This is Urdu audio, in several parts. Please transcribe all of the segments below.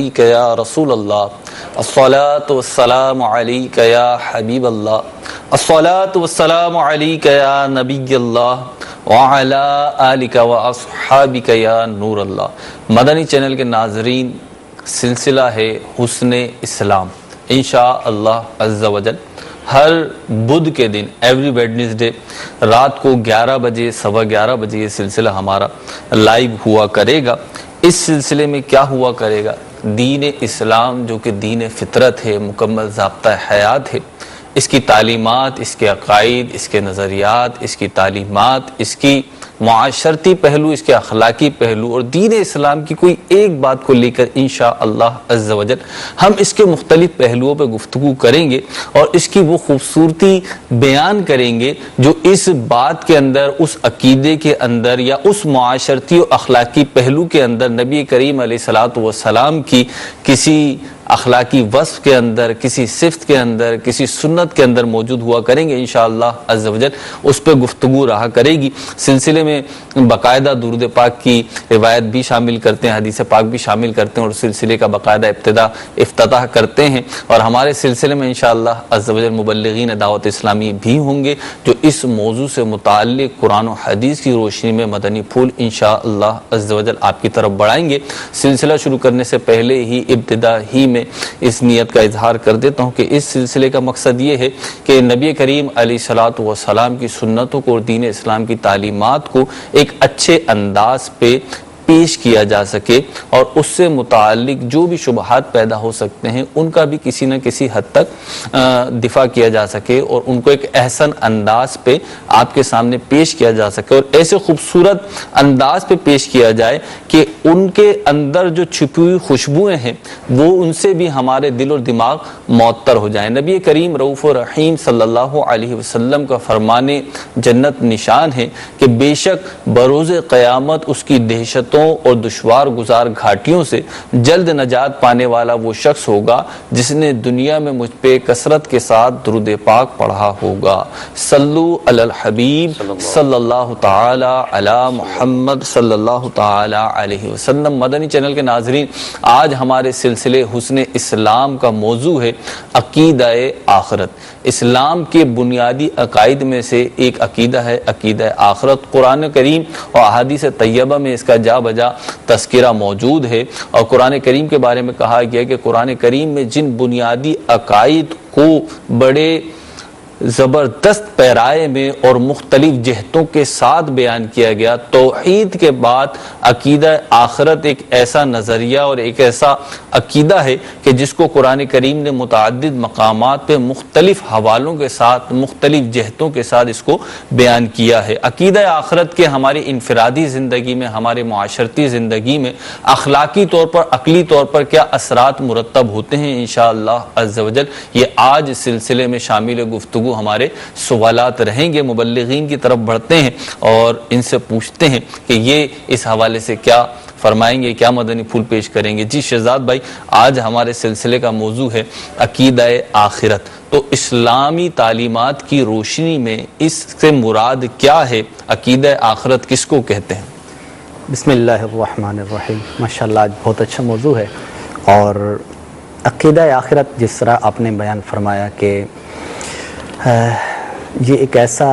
یا رسول اللہ الصلاۃ والسلام علیک یا حبیب اللہ الصلاۃ والسلام علیک یا نبی اللہ وعلی آلک واصحابک یا نور اللہ۔ مدنی چینل کے ناظرین، سلسلہ ہے حسن اسلام۔ انشاءاللہ عز و جل ہر بدھ کے دن ایوری ویڈنسڈے رات کو 11 بجے 11:15 بجے یہ سلسلہ ہمارا لائیو ہوا کرے گا۔ اس سلسلے میں کیا ہوا کرے گا؟ دین اسلام جو کہ دین فطرت ہے، مکمل ضابطہ حیات ہے، اس کی تعلیمات، اس کے عقائد، اس کے نظریات، اس کی تعلیمات، اس کی معاشرتی پہلو، اس کے اخلاقی پہلو اور دین اسلام کی کوئی ایک بات کو لے کر انشاءاللہ عز و جل ہم اس کے مختلف پہلوؤں پہ گفتگو کریں گے اور اس کی وہ خوبصورتی بیان کریں گے جو اس بات کے اندر، اس عقیدے کے اندر یا اس معاشرتی اور اخلاقی پہلو کے اندر نبی کریم علیہ الصلوۃ والسلام کی کسی اخلاقی وصف کے اندر، کسی صفت کے اندر، کسی سنت کے اندر موجود ہوا کریں گے انشاءاللہ عز و جل۔ اس پہ گفتگو رہا کرے گی۔ سلسلے میں باقاعدہ درود پاک کی روایت بھی شامل کرتے ہیں، حدیث پاک بھی شامل کرتے ہیں اور سلسلے کا باقاعدہ افتتاح کرتے ہیں۔ اور ہمارے سلسلے میں انشاءاللہ عز و جل مبلغین دعوت اسلامی بھی ہوں گے جو اس موضوع سے متعلق قرآن و حدیث کی روشنی میں مدنی پھول انشاءاللہ عز و جل آپ کی طرف بڑھائیں گے۔ سلسلہ شروع کرنے سے پہلے ہی ابتدا ہی میں اس نیت کا اظہار کر دیتا ہوں کہ اس سلسلے کا مقصد یہ ہے کہ نبی کریم علیہ الصلوۃ والسلام کی سنتوں کو اور دین اسلام کی تعلیمات کو ایک اچھے انداز پہ پیش کیا جا سکے اور اس سے متعلق جو بھی شبہات پیدا ہو سکتے ہیں ان کا بھی کسی نہ کسی حد تک دفاع کیا جا سکے اور ان کو ایک احسن انداز پہ آپ کے سامنے پیش کیا جا سکے اور ایسے خوبصورت انداز پہ پیش کیا جائے کہ ان کے اندر جو چھپی ہوئی خوشبوئیں ہیں وہ ان سے بھی ہمارے دل اور دماغ معطر ہو جائیں۔ نبی کریم رؤوف الرحیم صلی اللہ علیہ وسلم کا فرمان جنت نشان ہے کہ بے شک بروز قیامت اس کی دہشتوں اور دشوار گزار گھاٹیوں سے جلد نجات پانے والا وہ شخص ہوگا جس نے دنیا میں مجھ پہ کثرت کے ساتھ درود پاک پڑھا ہوگا۔ صلو علی الحبیب صلی اللہ تعالی علی محمد صلی اللہ تعالی علیہ وسلم۔ مدنی چینل کے ناظرین، آج ہمارے سلسلے حسن اسلام کا موضوع ہے عقیدہ آخرت۔ اسلام کے بنیادی عقائد میں سے ایک عقیدہ ہے عقیدہ آخرت۔ قرآن کریم اور احادیث طیبہ میں اس کا جا بجا تذکرہ موجود ہے اور قرآن کریم کے بارے میں کہا گیا کہ قرآن کریم میں جن بنیادی عقائد کو بڑے زبردست پیرائے میں اور مختلف جہتوں کے ساتھ بیان کیا گیا، توحید کے بعد عقیدہ آخرت ایک ایسا نظریہ اور ایک ایسا عقیدہ ہے کہ جس کو قرآن کریم نے متعدد مقامات پہ مختلف حوالوں کے ساتھ، مختلف جہتوں کے ساتھ اس کو بیان کیا ہے۔ عقیدہ آخرت کے ہماری انفرادی زندگی میں، ہمارے معاشرتی زندگی میں اخلاقی طور پر، عقلی طور پر کیا اثرات مرتب ہوتے ہیں انشاءاللہ عز و جل یہ آج سلسلے میں شامل گفتگو ہمارے سوالات رہیں گے۔ مبلغین کی طرف بڑھتے ہیں اور ان سے پوچھتے ہیں کہ یہ اس حوالے سے کیا فرمائیں گے، کیا مدنی پھول پیش کریں گے۔ جی شہزاد بھائی، آج ہمارے سلسلے کا موضوع ہے عقیدہ آخرت۔ تو اسلامی تعلیمات کی روشنی میں اس سے مراد کیا ہے؟ عقیدہ آخرت کس کو کہتے ہیں؟ بسم اللہ الرحمن الرحیم۔ ماشاءاللہ آج بہت اچھا موضوع ہے اور عقیدہ آخرت جس طرح آپ نے بیان فرمایا کہ یہ ایک ایسا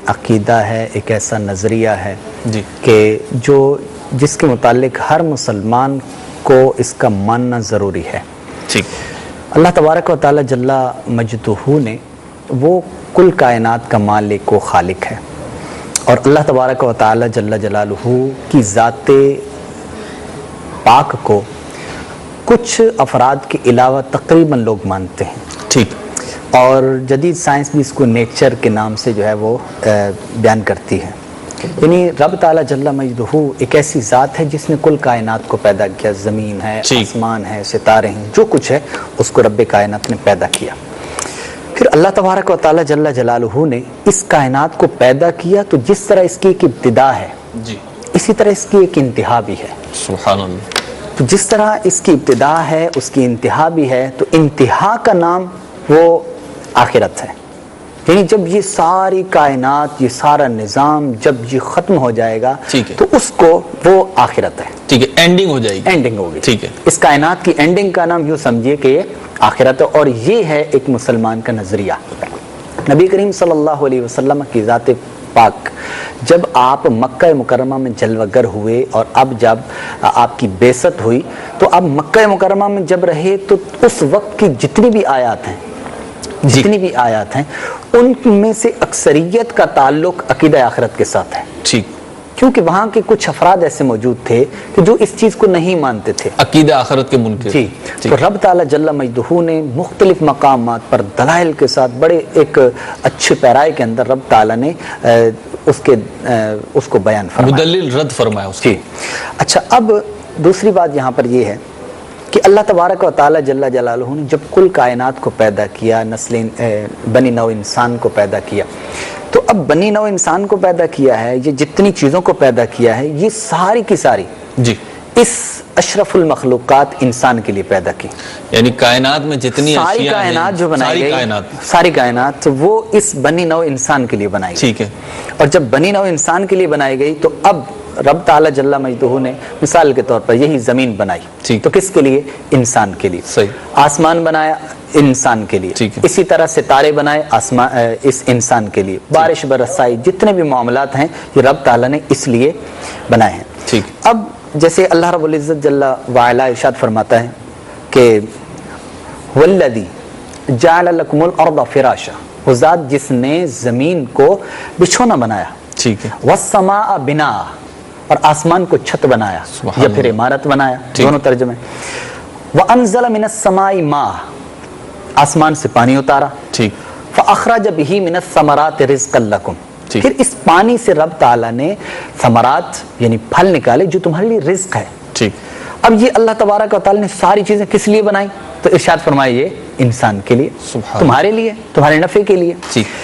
عقیدہ ہے، ایک ایسا نظریہ ہے جی کہ جس کے متعلق ہر مسلمان کو اس کا ماننا ضروری ہے۔ ٹھیک۔ اللہ تبارک و تعالی جل مجدہ نے وہ کل کائنات کا مالک و خالق ہے اور اللہ تبارک و تعالی جل جلالہ کی ذات پاک کو کچھ افراد کے علاوہ تقریباً لوگ مانتے ہیں۔ ٹھیک۔ اور جدید سائنس بھی اس کو نیچر کے نام سے جو ہے وہ بیان کرتی ہے، یعنی رب تعالیٰ جل مجدہ ایک ایسی ذات ہے جس نے کل کائنات کو پیدا کیا، زمین ہے، آسمان ہے، ستارے ہیں، جو کچھ ہے اس کو رب کائنات نے پیدا کیا۔ پھر اللہ تبارک و تعالیٰ جل جلالہ نے اس کائنات کو پیدا کیا تو جس طرح اس کی ایک ابتدا ہے جی اسی طرح اس کی ایک انتہا بھی ہے۔ سبحان اللہ۔ تو جس طرح اس کی ابتدا ہے اس کی انتہا بھی ہے، تو انتہا کا نام وہ آخرت ہے۔ یعنی جب یہ ساری کائنات، یہ سارا نظام جب یہ ختم ہو جائے گا ٹھیک ہے، تو اس کو وہ آخرت ہے، ٹھیک ہے، اینڈنگ ہو جائے گی، اینڈنگ ہوگی، ٹھیک ہے، اس کائنات کی اینڈنگ کا نام یوں سمجھیے کہ یہ آخرت ہے۔ اور یہ ہے ایک مسلمان کا نظریہ۔ نبی کریم صلی اللہ علیہ وسلم کی ذات پاک جب آپ مکہ مکرمہ میں جلوہ گر ہوئے اور اب جب آپ کی بعثت ہوئی تو اب مکہ مکرمہ میں جب رہے تو اس وقت کی جتنی بھی آیات ہیں ان میں سے اکثریت کا تعلق عقیدہ آخرت کے ساتھ ہے، ٹھیک، کیونکہ وہاں کے کچھ افراد ایسے موجود تھے کہ جو اس چیز کو نہیں مانتے تھے، عقیدہ آخرت کے منکر، جی۔ تو رب تعالیٰ جل مجدہ نے مختلف مقامات پر دلائل کے ساتھ بڑے ایک اچھے پیرائے کے اندر رب تعالیٰ نے اس کو بیان فرمایا، مدلل رد فرمایا اس جی۔ اچھا، اب دوسری بات یہاں پر یہ ہے کہ اللہ تبارک و تعالیٰ جل جلالہ نے جب کل کائنات کو پیدا کیا، بنی نوع انسان کو پیدا کیا، تو اب بنی نوع انسان کو پیدا کیا ہے، یہ جتنی چیزوں کو پیدا کیا ہے یہ ساری کی ساری جی اس اشرف المخلوقات انسان کے لیے پیدا کی، یعنی کائنات میں جتنی ساری اشیاء کائنات ہیں، جو بنائی گئی، ساری کائنات وہ اس بنی نوع انسان کے لیے بنائی گئی، ٹھیک ہے، اور جب بنی نوع انسان کے لیے بنائی گئی تو اب رب تعالیٰ جل مجدہ نے مثال کے طور پر یہی زمین بنائی، ٹھیک، تو کس کے لیے؟ انسان کے لیے، صحیح، آسمان بنایا انسان کے لیے، ٹھیک ہے، اسی طرح ستارے بنائے اس انسان کے لیے، بارش برسائی، جتنے بھی معاملات ہیں یہ رب تعالیٰ نے اس لیے بنائے ہیں، ٹھیک۔ اب جیسے اللہ رب العزت جل وعلا ارشاد فرماتا ہے کہ والذی جعل لکم الارض فراشا، وہ ذات جس نے زمین کو بچھونا بنایا، ٹھیک ہے، والسماء بناء، اور آسمان کو چھت بنایا یا پھر عمارت بنایا، دونوں ترجمے، وانزل من السماء ماء، آسمان سے پانی اتارا، ٹھیک، فاخرج به من الثمرات رزقا لکم، ٹھیک، پھر اس پانی سے رب تعالیٰ نے ثمرات یعنی پھل نکالے جو تمہارے لیے رزق ہے، ٹھیک۔ اب یہ اللہ تبارک و تعالیٰ نے ساری چیزیں کس لیے بنائی؟ تو ارشاد فرمایا یہ انسان کے لیے، تمہارے لیے، تمہارے نفع کے لیے، ٹھیک۔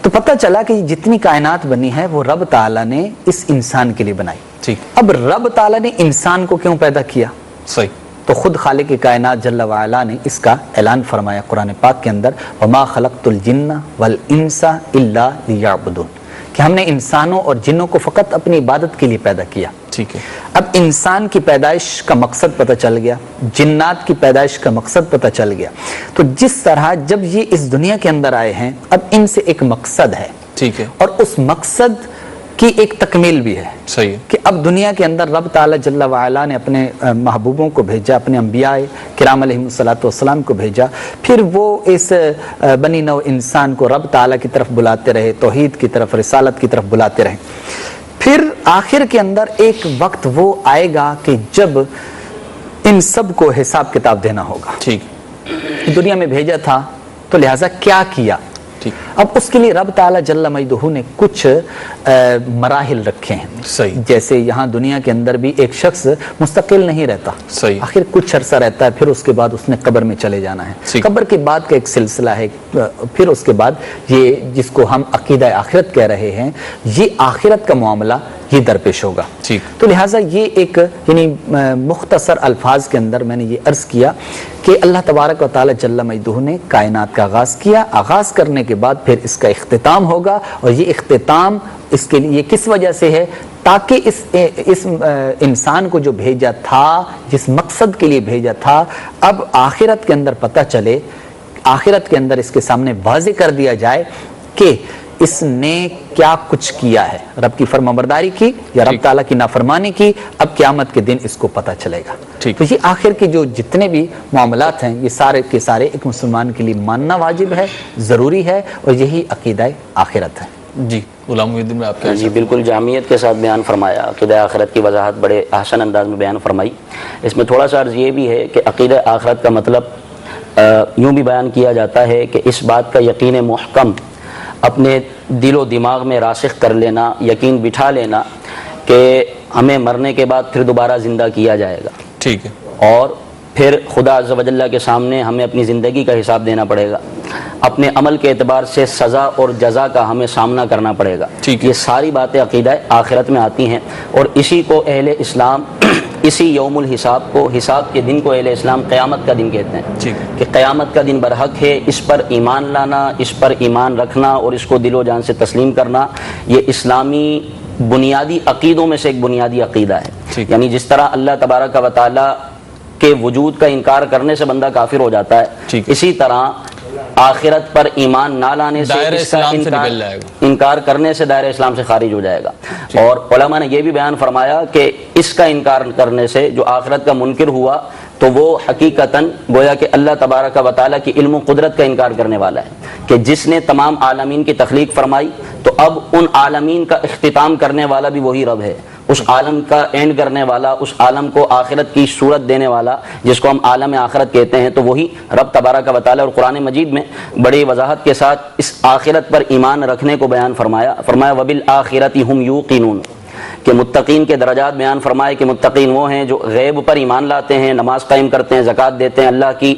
تو پتہ چلا کہ جتنی کائنات بنی ہے وہ رب تعالیٰ نے اس انسان کے لیے بنائی، ٹھیک۔ اب رب تعالیٰ نے انسان کو کیوں پیدا کیا؟ صحیح، تو خود خالق کائنات جل وعلا نے اس کا اعلان فرمایا قرآن پاک کے اندر، وما خلقت الجن والانس الا لیعبدون، کہ ہم نے انسانوں اور جنوں کو فقط اپنی عبادت کے لیے پیدا کیا، ٹھیک ہے۔ اب انسان کی پیدائش کا مقصد پتہ چل گیا، جنات کی پیدائش کا مقصد پتہ چل گیا، تو جس طرح جب یہ اس دنیا کے اندر آئے ہیں اب ان سے ایک مقصد ہے، ٹھیک ہے، اور اس مقصد کی ایک تکمیل بھی ہے، صحیح ہے، کہ اب دنیا کے اندر رب تعالیٰ جل وعلا نے اپنے محبوبوں کو بھیجا، اپنے انبیاء کرام علیہم السلام کو بھیجا، پھر وہ اس بنی نوع انسان کو رب تعالیٰ کی طرف بلاتے رہے، توحید کی طرف، رسالت کی طرف بلاتے رہے، پھر آخر کے اندر ایک وقت وہ آئے گا کہ جب ان سب کو حساب کتاب دینا ہوگا، ٹھیک، دنیا میں بھیجا تھا تو لہٰذا کیا کیا، ٹھیک، اب اس کے لیے رب تعالیٰ جل مجدہ نے کچھ مراحل رکھے ہیں، صحیح، جیسے یہاں دنیا کے اندر بھی ایک شخص مستقل نہیں رہتا، صحیح، آخر کچھ عرصہ رہتا ہے، پھر اس کے بعد اس نے قبر میں چلے جانا ہے، صحیح، قبر کے بعد کا ایک سلسلہ ہے، پھر اس کے بعد یہ جس کو ہم عقیدہ آخرت کہہ رہے ہیں، یہ آخرت کا معاملہ یہ درپیش ہوگا، ٹھیک، تو لہٰذا یہ ایک یعنی مختصر الفاظ کے اندر میں نے یہ عرض کیا کہ اللہ تبارک و تعالی جل مجدہ نے کائنات کا آغاز کیا، آغاز کرنے کے بعد پھر اس کا اختتام ہوگا، اور یہ اختتام اس کے لیے کس وجہ سے ہے؟ تاکہ اس انسان کو جو بھیجا تھا، جس مقصد کے لیے بھیجا تھا، اب آخرت کے اندر پتہ چلے، آخرت کے اندر اس کے سامنے واضح کر دیا جائے کہ اس نے کیا کچھ کیا ہے، رب کی فرمانبرداری کی یا رب تعالیٰ کی نافرمانی کی، اب قیامت کے دن اس کو پتہ چلے گا، تو یہ آخر کے جو جتنے بھی معاملات ہیں یہ سارے کے سارے ایک مسلمان کے لیے ماننا واجب ہے، ضروری ہے، اور یہی عقیدہ آخرت ہے۔ جی غلام محی الدین میں آپ کا جی بالکل جامعیت کے ساتھ بیان فرمایا، عقیدہ آخرت کی وضاحت بڑے احسن انداز میں بیان فرمائی۔ اس میں تھوڑا سا عرض یہ بھی ہے کہ عقیدہ آخرت کا مطلب یوں بھی بیان کیا جاتا ہے کہ اس بات کا یقین محکم اپنے دل و دماغ میں راسخ کر لینا، یقین بٹھا لینا کہ ہمیں مرنے کے بعد پھر دوبارہ زندہ کیا جائے گا، ٹھیک ہے، اور پھر خدا عز و جل کے سامنے ہمیں اپنی زندگی کا حساب دینا پڑے گا، اپنے عمل کے اعتبار سے سزا اور جزا کا ہمیں سامنا کرنا پڑے گا، یہ ساری باتیں عقیدہ آخرت میں آتی ہیں، اور اسی کو اہل اسلام اسی یوم الحساب کو، حساب کے دن کو اہل اسلام قیامت کا دن کہتے ہیں کہ قیامت کا دن برحق ہے، اس پر ایمان لانا، اس پر ایمان رکھنا اور اس کو دل و جان سے تسلیم کرنا، یہ اسلامی بنیادی عقیدوں میں سے ایک بنیادی عقیدہ ہے۔ یعنی جس طرح اللہ تبارک و تعالیٰ کے وجود کا انکار کرنے سے بندہ کافر ہو جاتا ہے، اسی طرح آخرت پر ایمان نہ لانے سے، اس کا انکار کرنے سے دائرہ اسلام سے خارج ہو جائے گا۔ اور علماء نے یہ بھی بیان فرمایا کہ اس کا انکار کرنے سے جو آخرت کا منکر ہوا تو وہ حقیقتاً گویا کہ اللہ تبارک و تعالیٰ کی علم و قدرت کا انکار کرنے والا ہے کہ جس نے تمام عالمین کی تخلیق فرمائی تو اب ان عالمین کا اختتام کرنے والا بھی وہی رب ہے، اس عالم کا اینڈ کرنے والا، اس عالم کو آخرت کی صورت دینے والا جس کو ہم عالم آخرت کہتے ہیں، تو وہی رب تبارک و تعالیٰ۔ اور قرآن مجید میں بڑی وضاحت کے ساتھ اس آخرت پر ایمان رکھنے کو بیان فرمایا وَبِالْآخِرَةِ هُمْ يُوقِنُونَ، کہ متقین کے درجات بیان فرمائے کہ متقین وہ ہیں جو غیب پر ایمان لاتے ہیں، نماز قائم کرتے ہیں، زکوٰۃ دیتے ہیں، اللہ کی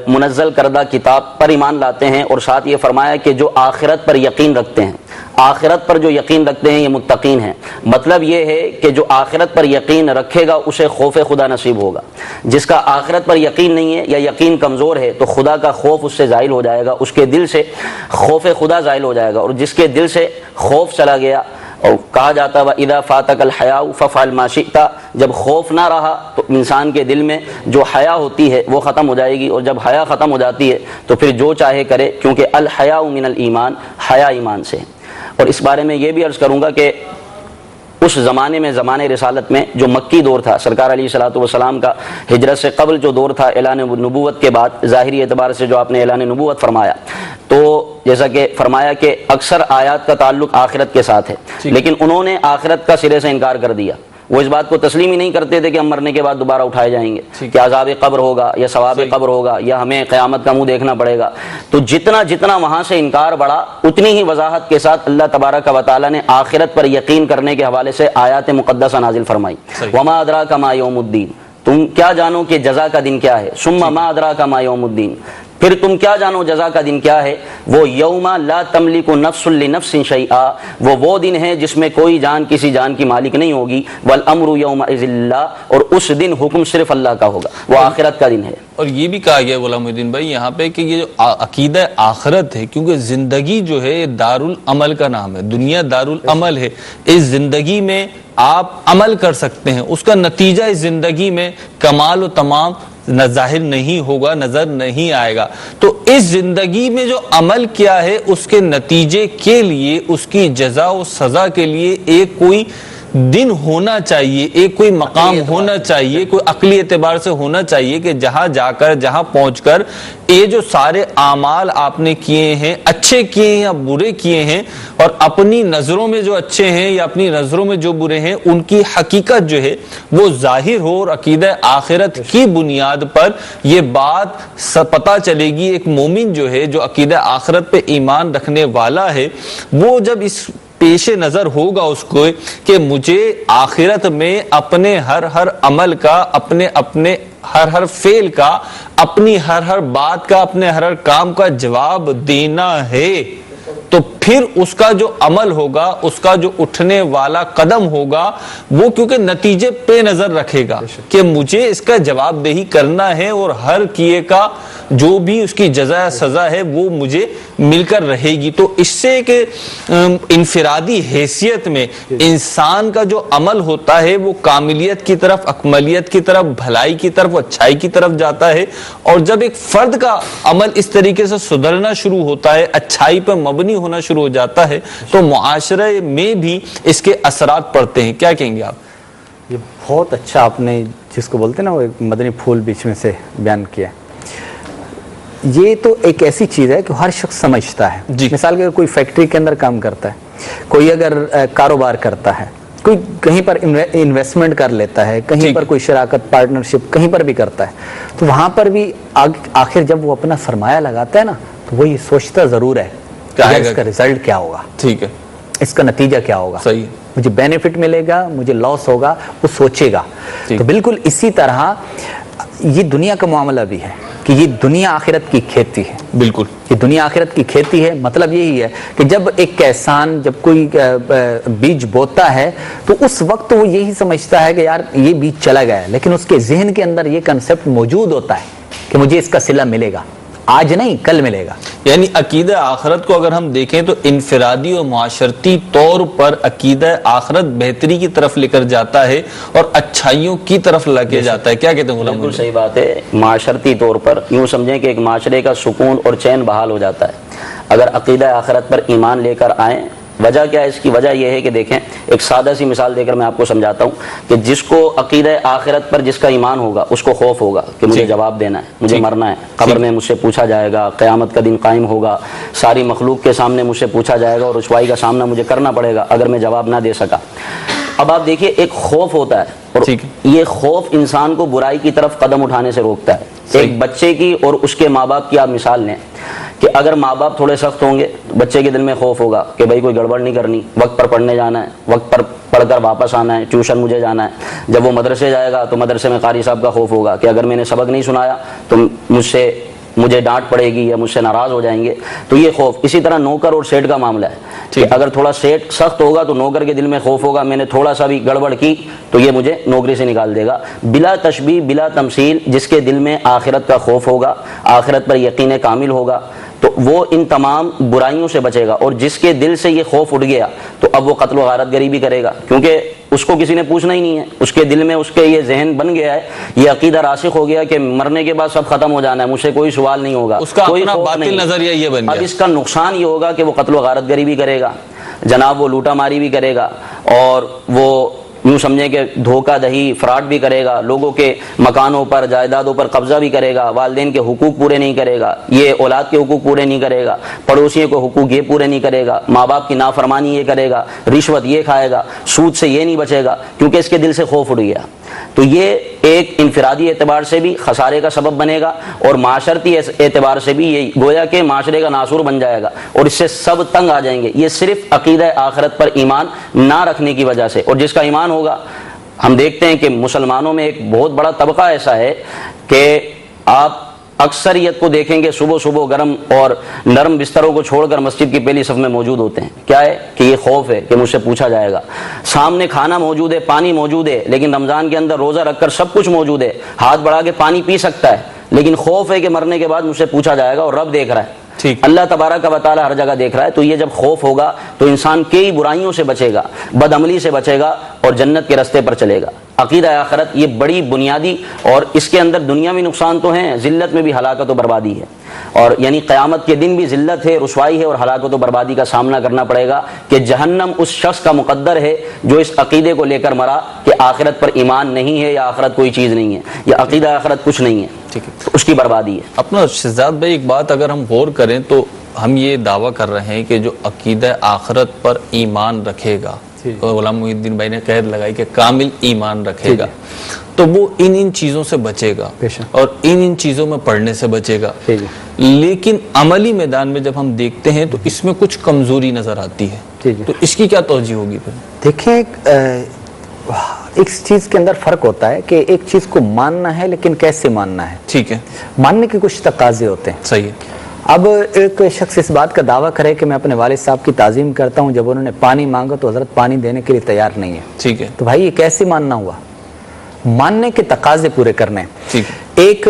منزل کردہ کتاب پر ایمان لاتے ہیں، اور ساتھ یہ فرمایا کہ جو آخرت پر یقین رکھتے ہیں، آخرت پر جو یقین رکھتے ہیں یہ متقین ہیں۔ مطلب یہ ہے کہ جو آخرت پر یقین رکھے گا اسے خوف خدا نصیب ہوگا، جس کا آخرت پر یقین نہیں ہے یا یقین کمزور ہے تو خدا کا خوف اس سے زائل ہو جائے گا، اس کے دل سے خوف خدا زائل ہو جائے گا، اور جس کے دل سے خوف چلا گیا، اور کہا جاتا ہے وَإِذَا فَاتَكَ الْحَيَاءُ فَافْعَلْ مَا شِئْتَ، جب خوف نہ رہا تو انسان کے دل میں جو حیا ہوتی ہے وہ ختم ہو جائے گی، اور جب حیا ختم ہو جاتی ہے تو پھر جو چاہے کرے، کیونکہ الحیاء من الایمان، حیا ایمان سے۔ اور اس بارے میں یہ بھی عرض کروں گا کہ اس زمانے میں، زمانے رسالت میں جو مکی دور تھا، سرکار علیہ الصلوۃ والسلام کا ہجرت سے قبل جو دور تھا، اعلان نبوت کے بعد ظاہری اعتبار سے جو آپ نے اعلان نبوت فرمایا، تو جیسا کہ فرمایا کہ اکثر آیات کا تعلق آخرت کے ساتھ ہے، لیکن انہوں نے آخرت کا سرے سے انکار کر دیا۔ وہ اس بات کو تسلیم ہی نہیں کرتے تھے کہ ہم مرنے کے بعد دوبارہ اٹھائے جائیں گے، کہ عذاب قبر ہوگا یا ثواب قبر ہوگا یا ہمیں قیامت کا منہ دیکھنا پڑے گا۔ تو جتنا وہاں سے انکار بڑھا، اتنی ہی وضاحت کے ساتھ اللہ تبارک و تعالیٰ نے آخرت پر یقین کرنے کے حوالے سے آیات مقدسہ نازل فرمائی۔ وما ادراک ما یوم الدین، تم کیا جانو کہ جزا کا دن کیا ہے، ثم ما ادراک ما یوم الدین، پھر تم کیا جانو جزا کا دن کیا ہے، وہ یوم لا تملک نفس لنفس شیئا، وہ دن ہے جس میں کوئی جان کسی جان کی مالک نہیں ہوگی، والامر یومئذ للہ، اور اس دن حکم صرف اللہ کا ہوگا، وہ آخرت کا دن ہے۔ اور یہ بھی کہا گیا غلام الدین بھائی یہاں پہ کہ یہ جو عقیدہ آخرت ہے، کیونکہ زندگی جو ہے دارالعمل کا نام ہے، دنیا دارالعمل ہے، اس زندگی میں آپ عمل کر سکتے ہیں، اس کا نتیجہ اس زندگی میں کمال و تمام ظاہر نہیں ہوگا، نظر نہیں آئے گا۔ تو اس زندگی میں جو عمل کیا ہے اس کے نتیجے کے لیے، اس کی جزا و سزا کے لیے ایک کوئی دن ہونا چاہیے، ایک کوئی مقام ہونا چاہیے، کوئی عقلی اعتبار سے ہونا چاہیے کہ جہاں جا کر، جہاں پہنچ کر یہ جو سارے اعمال آپ نے کیے ہیں، اچھے کیے ہیں یا برے کیے ہیں، اور اپنی نظروں میں جو اچھے ہیں یا اپنی نظروں میں جو برے ہیں، ان کی حقیقت جو ہے وہ ظاہر ہو، اور عقیدہ آخرت کی بنیاد پر یہ بات پتہ چلے گی۔ ایک مومن جو ہے، جو عقیدہ آخرت پہ ایمان رکھنے والا ہے، وہ جب اس پیش نظر ہوگا اس کو کہ مجھے آخرت میں اپنے ہر عمل کا، اپنے ہر فعل کا، اپنی ہر بات کا، اپنے ہر کام کا جواب دینا ہے، تو پھر اس کا جو عمل ہوگا، اس کا جو اٹھنے والا قدم ہوگا، وہ کیونکہ نتیجے پہ نظر رکھے گا کہ مجھے اس کا جواب دہی کرنا ہے، اور ہر کیے کا جو بھی اس کی جزا سزا ہے وہ مجھے مل کر رہے گی۔ تو اس سے کہ انفرادی حیثیت میں انسان کا جو عمل ہوتا ہے وہ کاملیت کی طرف، اکملیت کی طرف، بھلائی کی طرف، اچھائی کی طرف جاتا ہے، اور جب ایک فرد کا عمل اس طریقے سے سدھرنا شروع ہوتا ہے، اچھائی پر مبنی ہونا شروع ہو جاتا ہے، تو معاشرے میں بھی اس کے اثرات پڑتے ہیں۔ کیا کہیں گے آپ؟ یہ بہت اچھا آپ نے جس کو بولتے ہیں نا وہ ایک مدنی پھول بیچ میں سے بیان کیا۔ یہ تو ایک ایسی چیز ہے کہ ہر شخص سمجھتا ہے۔ مثال کے اگر کوئی فیکٹری کے اندر کام کرتا ہے، کوئی اگر کاروبار کرتا ہے، کوئی کہیں پر انویسٹمنٹ کر لیتا ہے، کہیں پر کوئی شراکت، پارٹنرشپ کہیں پر بھی کرتا ہے، تو وہاں پر بھی آخر جب وہ اپنا سرمایہ لگاتا ہے نا، تو وہ یہ سوچتا ضرور ہے کہ اس کا ریزلٹ کیا ہوگا، ٹھیک ہے، اس کا نتیجہ کیا ہوگا، صحیح، مجھے بینیفٹ ملے گا، مجھے لاس ہوگا، وہ سوچے گا۔ تو بالکل اسی طرح یہ دنیا کا معاملہ بھی ہے کہ یہ دنیا آخرت کی کھیتی ہے. بالکل یہ دنیا آخرت کی کھیتی ہے. مطلب یہی ہے کہ جب ایک کسان جب کوئی بیج بوتا ہے تو اس وقت وہ یہی سمجھتا ہے کہ یار یہ بیج چلا گیا ہے، لیکن اس کے ذہن کے اندر یہ کنسیپٹ موجود ہوتا ہے کہ مجھے اس کا صلہ ملے گا، آج نہیں کل ملے گا. یعنی عقیدہ آخرت کو اگر ہم دیکھیں تو انفرادی اور معاشرتی طور پر عقیدہ آخرت بہتری کی طرف لے کر جاتا ہے اور اچھائیوں کی طرف لے کے جاتا ہے. کیا کہتے ہیں غلام؟ بالکل صحیح بات ہے. معاشرتی طور پر یوں سمجھیں کہ ایک معاشرے کا سکون اور چین بحال ہو جاتا ہے اگر عقیدہ آخرت پر ایمان لے کر آئیں. وجہ کیا ہے اس کی؟ وجہ یہ ہے کہ دیکھیں، ایک سادہ سی مثال دے کر میں آپ کو سمجھاتا ہوں کہ جس کو عقیدہ آخرت پر جس کا ایمان ہوگا اس کو خوف ہوگا کہ مجھے جواب دینا ہے، مجھے مرنا ہے، قبر میں مجھ سے پوچھا جائے گا، قیامت کا دن قائم ہوگا، ساری مخلوق کے سامنے مجھ سے پوچھا جائے گا اور رسوائی کا سامنا مجھے کرنا پڑے گا اگر میں جواب نہ دے سکا. اب آپ دیکھیے ایک خوف ہوتا ہے اور یہ خوف انسان کو برائی کی طرف قدم اٹھانے سے روکتا ہے. ایک بچے کی اور اس کے ماں باپ کی آپ مثال لیں کہ اگر ماں باپ تھوڑے سخت ہوں گے بچے کے دل میں خوف ہوگا کہ بھائی کوئی گڑبڑ نہیں کرنی، وقت پر پڑھنے جانا ہے، وقت پر پڑھ کر واپس آنا ہے، ٹیوشن مجھے جانا ہے. جب وہ مدرسے جائے گا تو مدرسے میں قاری صاحب کا خوف ہوگا کہ اگر میں نے سبق نہیں سنایا تو مجھے ڈانٹ پڑے گی یا مجھ سے ناراض ہو جائیں گے. تو یہ خوف. اسی طرح نوکر اور سیٹ کا معاملہ ہے کہ اگر تھوڑا سیٹ سخت ہوگا تو نوکر کے دل میں خوف ہوگا میں نے تھوڑا سا بھی گڑبڑ کی تو یہ مجھے نوکری سے نکال دے گا. بلا تشبیہ بلا تمثیل جس کے دل میں آخرت کا خوف ہوگا، آخرت پر یقین کامل ہوگا تو وہ ان تمام برائیوں سے بچے گا. اور جس کے دل سے یہ خوف اٹھ گیا تو اب وہ قتل و غارت گری بھی کرے گا کیونکہ اس کو کسی نے پوچھنا ہی نہیں ہے. اس کے دل میں اس کے یہ ذہن بن گیا ہے، یہ عقیدہ راسخ ہو گیا کہ مرنے کے بعد سب ختم ہو جانا ہے، مجھ سے کوئی سوال نہیں ہوگا، اس کا کوئی اپنا خوف باطل نہیں. نظریہ یہ بن گیا. اب اس کا نقصان یہ ہوگا کہ وہ قتل و غارت گری بھی کرے گا، جناب وہ لوٹا ماری بھی کرے گا اور وہ یوں سمجھیں کہ دھوکہ دہی فراڈ بھی کرے گا، لوگوں کے مکانوں پر جائیدادوں پر قبضہ بھی کرے گا، والدین کے حقوق پورے نہیں کرے گا، یہ اولاد کے حقوق پورے نہیں کرے گا، پڑوسیوں کے حقوق یہ پورے نہیں کرے گا، ماں باپ کی نافرمانی یہ کرے گا، رشوت یہ کھائے گا، سود سے یہ نہیں بچے گا کیونکہ اس کے دل سے خوف اٹھ گیا. تو یہ ایک انفرادی اعتبار سے بھی خسارے کا سبب بنے گا اور معاشرتی اعتبار سے بھی یہ گویا کہ معاشرے کا ناسور بن جائے گا اور اس سے سب تنگ آ جائیں گے. یہ صرف عقیدہ آخرت پر ایمان نہ رکھنے کی وجہ سے. اور جس کا ایمان ہوگا، ہم دیکھتے ہیں کہ مسلمانوں میں ایک بہت بڑا طبقہ ایسا ہے کہ آپ اکثریت کو دیکھیں گے صبح صبح گرم اور نرم بستروں کو چھوڑ کر مسجد کی پہلی صف میں موجود ہوتے ہیں. کیا ہے کہ یہ خوف ہے کہ مجھ سے پوچھا جائے گا. سامنے کھانا موجود ہے، پانی موجود ہے، لیکن رمضان کے اندر روزہ رکھ کر سب کچھ موجود ہے، ہاتھ بڑھا کے پانی پی سکتا ہے، لیکن خوف ہے کہ مرنے کے بعد مجھ سے پوچھا جائے گا اور رب دیکھ رہا ہے، اللہ تبارک و تعالی ہر جگہ دیکھ رہا ہے. تو یہ جب خوف ہوگا تو انسان کئی برائیوں سے بچے گا، بد عملی سے بچے گا اور جنت کے راستے پر چلے گا. عقیدہ آخرت یہ بڑی بنیادی اور اس کے اندر دنیاوی نقصان تو ہیں، ذلت میں بھی ہلاکت و بربادی ہے اور یعنی قیامت کے دن بھی ذلت ہے، رسوائی ہے اور ہلاکت و بربادی کا سامنا کرنا پڑے گا کہ جہنم اس شخص کا مقدر ہے جو اس عقیدے کو لے کر مرا کہ آخرت پر ایمان نہیں ہے یا آخرت کوئی چیز نہیں ہے یا عقیدہ آخرت کچھ نہیں ہے. ٹھیک ہے، اس کی بربادی ہے. اپنا شہزاد بھائی ایک بات اگر ہم غور کریں تو ہم یہ دعویٰ کر رہے ہیں کہ جو عقیدہ آخرت پر ایمان رکھے گا، غلام محی الدین بھائی نے قید لگائی کہ کامل ایمان رکھے گا تو وہ ان چیزوں سے بچے گا اور ان چیزوں میں پڑھنے سے بچے گا. لیکن عملی میدان میں جب ہم دیکھتے ہیں تو اس میں کچھ کمزوری نظر آتی ہے، تو اس کی کیا توجہ ہوگی پھر؟ دیکھیں ایک چیز کے اندر فرق ہوتا ہے کہ ایک چیز کو ماننا ہے لیکن کیسے ماننا ہے. ٹھیک ہے، ماننے کے کچھ تقاضے ہوتے ہیں. صحیح ہے. اب ایک شخص اس بات کا دعویٰ کرے کہ میں اپنے والد صاحب کی تعظیم کرتا ہوں، جب انہوں نے پانی مانگا تو حضرت پانی دینے کے لیے تیار نہیں ہے. ٹھیک ہے، تو بھائی یہ کیسے ماننا ہوا؟ ماننے کے تقاضے پورے کرنے. ایک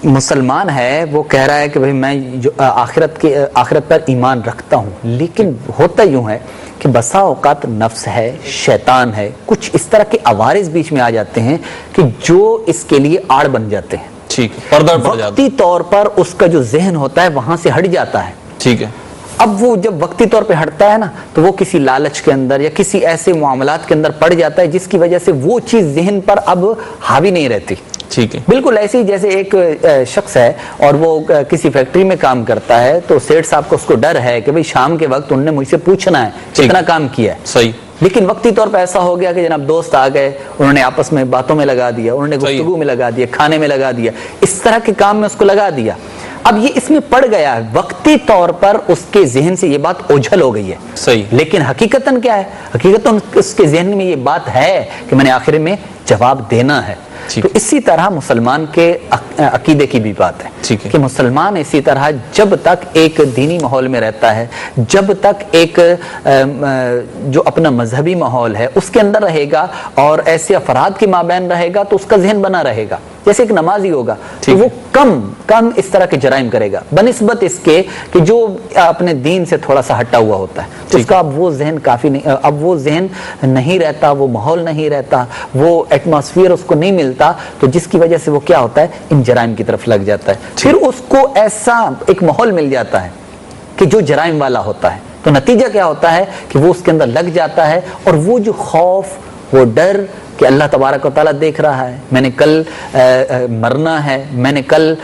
مسلمان ہے وہ کہہ رہا ہے کہ بھائی میں جو آخرت پر ایمان رکھتا ہوں، لیکن ہوتا یوں ہے کہ بسا اوقات نفس ہے، شیطان ہے، کچھ اس طرح کے عوارض بیچ میں آ جاتے ہیں کہ جو اس کے لیے آڑ بن جاتے ہیں. وقتی طور پر اس کا جو ذہن ہوتا ہے وہاں سے ہٹ جاتا ہے. ٹھیک ہے، اب وہ جب وقتی طور پہ ہٹتا ہے نا تو وہ کسی لالچ کے اندر یا کسی ایسے معاملات کے اندر پڑ جاتا ہے جس کی وجہ سے وہ چیز ذہن پر اب حاوی نہیں رہتی. ٹھیک ہے، بالکل ایسے ہی جیسے ایک شخص ہے اور وہ کسی فیکٹری میں کام کرتا ہے تو سیٹ صاحب کو اس کو ڈر ہے کہ بھئی شام کے وقت انہوں نے مجھ سے پوچھنا ہے کتنا کام کیا ہے. صحیح. لیکن وقتی طور پہ ایسا ہو گیا کہ جناب دوست آ گئے، انہوں نے آپس میں باتوں میں لگا دیا، انہوں نے گفتگو میں لگا دیا، کھانے میں لگا دیا، اس طرح کے کام میں اس کو لگا دیا. اب یہ اس میں پڑ گیا ہے، وقتی طور پر اس کے ذہن سے یہ بات اوجھل ہو گئی ہے صحیح، لیکن حقیقتاً کیا ہے؟ حقیقتاً اس کے ذہن میں یہ بات ہے کہ میں نے آخر میں جواب دینا ہے۔ تو اسی طرح مسلمان کے عقیدے کی بھی بات ہے کہ مسلمان اسی طرح جب تک ایک دینی ماحول میں رہتا ہے، جب تک ایک جو اپنا مذہبی ماحول ہے اس کے اندر رہے گا اور ایسے افراد کے مابین رہے گا تو اس کا ذہن بنا رہے گا۔ جیسے ایک نمازی ہوگا تو وہ کم اس طرح کے جرائم کرے گا بنسبت اس کے کہ جو اپنے دین سے تھوڑا سا ہٹا ہوا ہوتا ہے، تو اس کا اب وہ ذہن کافی نہیں، اب وہ ذہن نہیں رہتا، وہ ماحول نہیں رہتا، وہ ایٹماسفیئر اس کو نہیں ملتا، تو جس کی وجہ سے وہ کیا ہوتا ہے؟ ان جرائم کی طرف لگ جاتا ہے۔ پھر اس کو ایسا ایک ماحول مل جاتا ہے کہ جو جرائم والا ہوتا ہے، تو نتیجہ کیا ہوتا ہے کہ وہ اس کے اندر لگ جاتا ہے، اور وہ جو خوف، وہ ڈر کہ اللہ تبارک و تعالیٰ دیکھ رہا ہے، میں نے کل مرنا ہے، میں نے کل